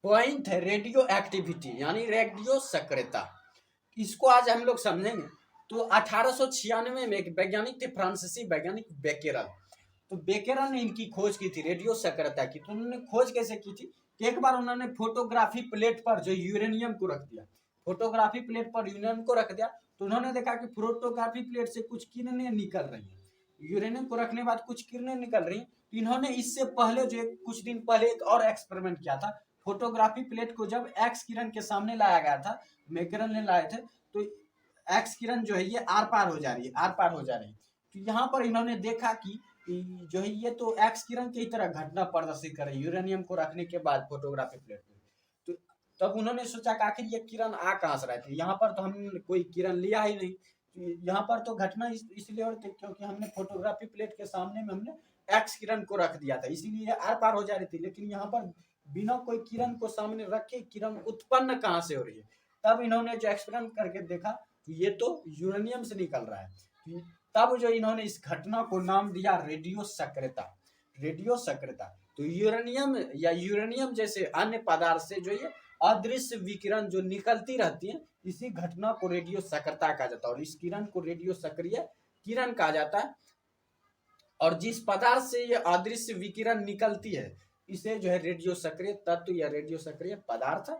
Point है radio activity यानी radio सक्रियता। इसको आज हम लोग समझेंगे। तो 1896 में एक वैज्ञानिक थे, फ्रांसीसी वैज्ञानिक बेकेरल। तो बेकेरल ने इनकी खोज की थी रेडियो सक्रियता की। तो उन्होंने खोज कैसे की थी कि एक बार उन्होंने फोटोग्राफी प्लेट पर जो यूरेनियम को रख दिया, फोटोग्राफी प्लेट पर यूरेनियम को रख दिया। तो उन्होंने देखा कि फोटोग्राफी प्लेट से कुछ किरणें निकल रही हैं, यूरेनियम को रखने के बाद कुछ किरणें निकल रही हैं। तो इन्होंने इससे पहले जो कुछ दिन पहले एक और एक्सपेरिमेंट किया था। फोटोग्राफी प्लेट को जब एक्स किरण के सामने लाया गया था, बेकेरल ने लाए थे, तो एक्स किरण जो है ये आर पार हो जा रही है, आर पार हो जा रही है। तो यहाँ पर इन्होंने देखा कि जो है ये तो एक्स किरण की तरह घटना प्रदर्शित कर रही है यूरेनियम को रखने के बाद फोटोग्राफी प्लेट में। तो तब उन्होंने सोचा कि आखिर ये किरण आ कहाँ से रही थी, यहाँ पर तो हमने कोई किरण लिया ही नहीं। यहाँ पर तो घटना इसलिए हो रही थी क्योंकि हमने फोटोग्राफी प्लेट के सामने में हमने एक्स किरण को रख दिया था, इसीलिए आर पार हो जा रही थी। लेकिन यहाँ पर बिना कोई किरण को सामने रखे किरण उत्पन्न कहाँ से हो रही है। तब इन्होंने जो एक्सपेरिमेंट करके देखा ये तो यूरेनियम से निकल रहा है। तब जो इन्होंने इस घटना को नाम दिया रेडियो सक्रियता, रेडियो सक्रियता। तो यूरेनियम या यूरेनियम जैसे अन्य पदार्थ से जो ये अदृश्य विकिरण जो निकलती रहती है, इसी घटना को रेडियो सक्रियता कहा जाता है। और इस किरण को रेडियो सक्रिय किरण कहा जाता है। और जिस पदार्थ से ये अदृश्य विकिरण निकलती है इसे जो है रेडियो सक्रिय तत्व या रेडियो सक्रिय पदार्थ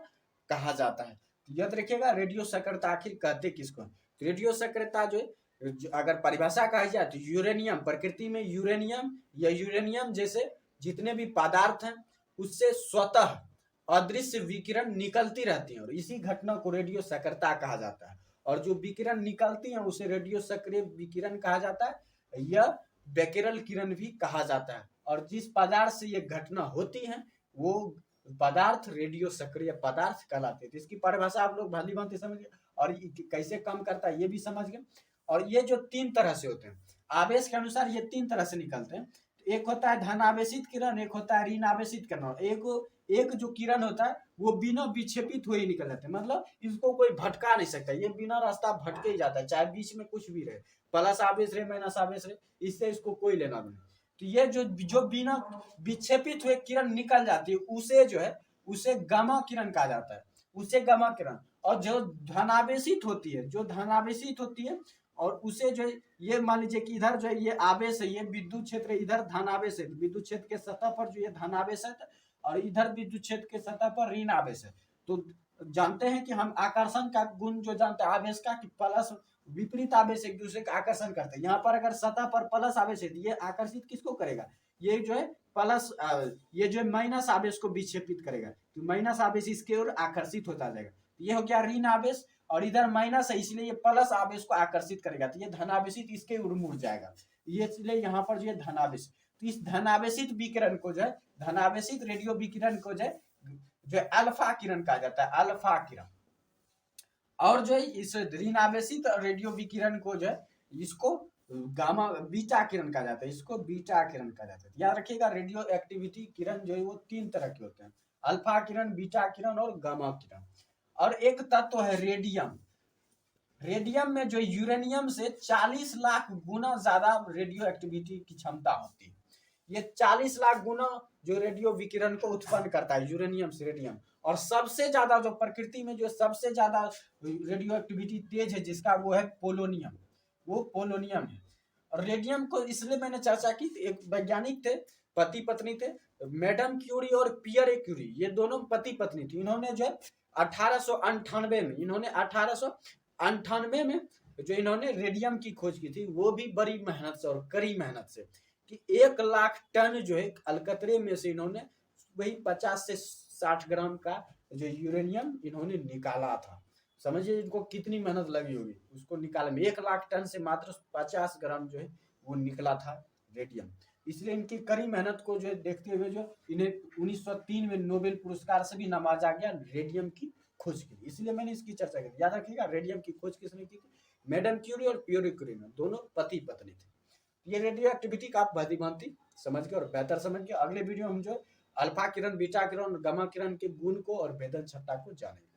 कहा जाता है। याद रखिएगा रेडियो सक्रियता आखिर कहते किसको। रेडियो सक्रियता जो है अगर परिभाषा कही जाए तो यूरेनियम, प्रकृति में यूरेनियम या यूरेनियम जैसे जितने भी पदार्थ हैं उससे स्वतः अदृश्य विकिरण निकलती रहती है और इसी घटना को रेडियो सक्रियता कहा जाता है। और जो विकिरण निकलती है उसे रेडियो सक्रिय विकिरण कहा जाता है, यह बेकेरल किरण भी कहा जाता है। और जिस पदार्थ से ये घटना होती है वो पदार्थ रेडियो सक्रिय पदार्थ कहलाते हैं। इसकी परिभाषा आप लोग भली भांति समझ गए और कैसे काम करता है ये भी समझ गए। और ये जो तीन तरह से होते हैं आवेश के अनुसार, ये तीन तरह से निकलते हैं। एक होता है धन आवेशित किरण, एक होता है ऋण आवेशित किरण, एक जो किरण होता है वो बिना विक्षेपित हुए ही निकल जाते हैं। मतलब इसको कोई भटका नहीं सकता, ये बिना रास्ता भटके ही जाता है, चाहे बीच में कुछ भी रहे, प्लस आवेश रहे माइनस आवेश रहे, इससे इसको कोई लेना नहीं। तो ये जो बिना विक्षेपित हुए किरण निकल जाती है उसे जो है उसे गामा किरण कहा जाता है, उसे गामा किरण। और जो धनावेशित होती है, जो धनावेशित होती है और उसे जो ये मान लीजिए कि इधर जो है ये आवेश है, ये विद्युत क्षेत्र, इधर धनावेश है, विद्युत क्षेत्र के सतह पर जो ये धनावेश है और इधर विद्युत क्षेत्र के सतह पर ऋण आवेश है। तो जानते हैं कि हम आकर्षण का गुण जो जानते हैं आवेश का, कि प्लस विपरीत आवेश एक दूसरे का आकर्षण करते हैं। यहाँ पर अगर सतह पर प्लस आवेश है तो ये आकर्षित किसको करेगा, ये जो है प्लस, ये जो है माइनस आवेश को विक्षेपित करेगा। तो माइनस आवेश इसके ओर आकर्षित होता जाएगा। ये हो गया ऋण आवेश और इधर माइनस है इसलिए ये प्लस आवेश को आकर्षित करेगा। तो ये धनावेशित इसके ओर मुड़ जाएगा, ये इसलिए यहाँ पर जो है धनावेश। तो इस धनावेशित विकिरण को जो है, धनावेशित रेडियो विकिरण को जो है अल्फा किरण कहा जाता है, अल्फा किरण। और जो है इस ऋण आवेशित रेडियो विकिरण को जो है इसको गामा बीटा किरण कहा जाता है, इसको बीटा किरण कहा जाता है। याद रखिएगा रेडियो एक्टिविटी किरण जो है वो तीन तरह के होते हैं, अल्फा किरण, बीटा किरण और गामा किरण। और एक तत्व है रेडियम। रेडियम में जो यूरेनियम से 40 लाख गुना ज्यादा रेडियो एक्टिविटी की क्षमता होती है। ये 40 लाख गुना जो रेडियो विकिरण को उत्पन्न करता है यूरेनियम से रेडियम। और सबसे ज्यादा जो प्रकृति में जो सबसे ज्यादा रेडियो एक्टिविटी तेज है जिसका, वो है पोलोनियम, वो पोलोनियम है। और रेडियम को इसलिए मैंने चर्चा की, एक वैज्ञानिक थे, पति पत्नी थे, मैडम क्यूरी और पियर क्यूरी, ये दोनों पति पत्नी थी। इन्होंने जो 1898 में, इन्होंने 1898 में जो इन्होंने रेडियम की खोज की थी, वो भी बड़ी मेहनत से और कड़ी मेहनत से, कि 1 लाख टन जो है अलकतरे में से इन्होंने वही 50 से 60 ग्राम का जो यूरेनियम इन्होंने निकाला था। समझिए इनको कितनी मेहनत लगी होगी उसको निकालने में। 1 लाख टन से मात्र 50 ग्राम जो है वो निकला था रेडियम। इसलिए इनकी कड़ी मेहनत को जो देखते हुए जो इन्हें 1903 में नोबेल पुरस्कार से भी नवाजा गया रेडियम की खोज के लिए। इसलिए मैंने इसकी चर्चा की। याद रखिएगा रेडियम की खोज किसने की थी, मैडम क्यूरी और पियर क्यूरी ने, दोनों पति पत्नी थे। ये रेडियो एक्टिविटी का आप भांति समझ के और बेहतर समझ के अगले वीडियो हम जो अल्फा किरण, बीटा किरण और गामा किरण के गुण को और भेदन छट्टा को जानेंगे।